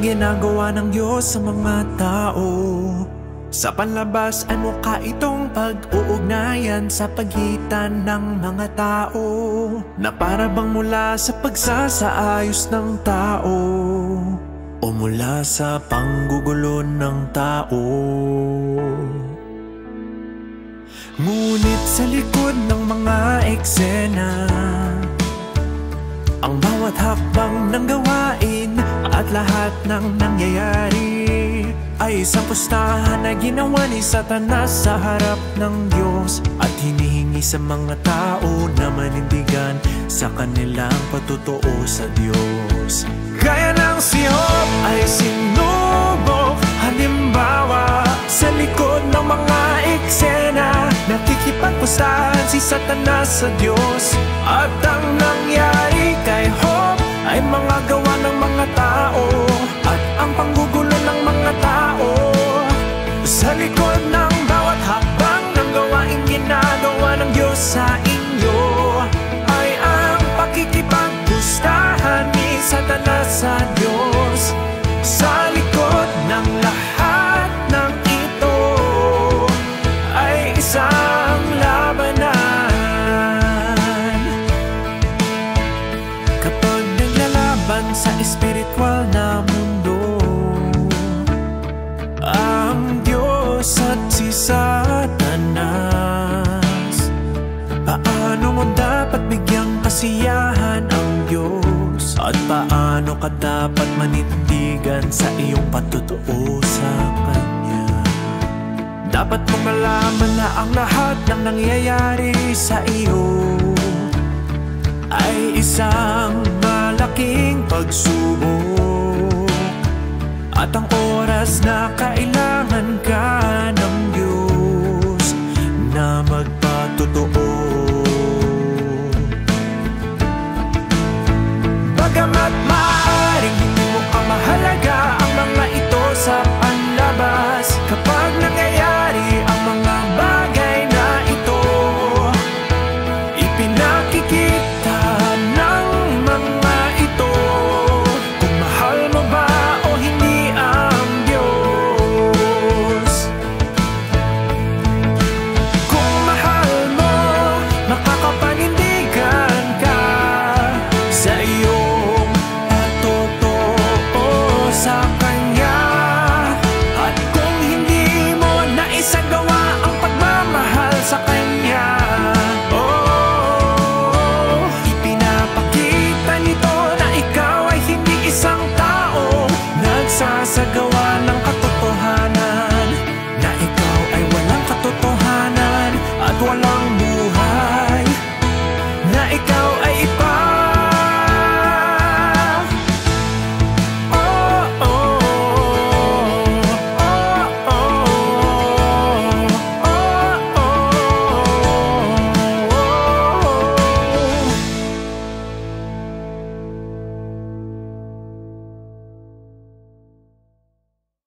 ginagawa ng Diyos sa mga tao. Sa panlabas ay mukha itong pag-uugnayan sa pagitan ng mga tao, na para bang mula sa pagsasaayos ng tao o mula sa panggugulo ng tao. Ngunit sa likod ng mga eksena, ang bawat hakbang ng gawain at lahat ng nangyayari ay isang pustahan na ginawa ni Satanas sa harap ng Diyos, at hinihingi sa mga tao na manindigan sa kanilang patutuo sa Diyos. Gaya ng si Job ay sinubok, halimbawa sa likod ng mga eksena, nakikipagpustahan si Satanas sa Diyos. At ang nangyari kay Job ay mga gawa ng mga tao at ang panggugulo ng mga tao. Sa likod ng bawat hakbang ng gawaing ginagawa ng Diyos sa inyo ay ang pakikipagpustahan ni Satanas sa Diyos. Sa likod ng lahat ng ito ay isang labanan. Kapag naglalaban sa espiritual na mundo ang Diyos at si Satanas, paano mo dapat bigyang kasiyahan ang Diyos? At paano ka dapat manindigan sa iyong patutuo sa Kanya? Dapat mong malaman na ang lahat ng nangyayari sa iyo ay isang malaking pagsubok, at ang oras na kailangan ka ng Diyos na magpatotoo. Bagamat maaaring hindi mo kamahalaga ang mga ito sa panlabas, kapag nangyayari ang mga bagay na ito, ipinakikita ng mga ito kung mahal mo ba o hindi ang Diyos. Kung mahal mo, makakapanindigan ka sa iyong patutuo sa Kanya. At kung hindi mo naisagawa ang pagmamahal sa Kanya, ipinapakita nito na ikaw ay hindi isang tao nagsasagawa ng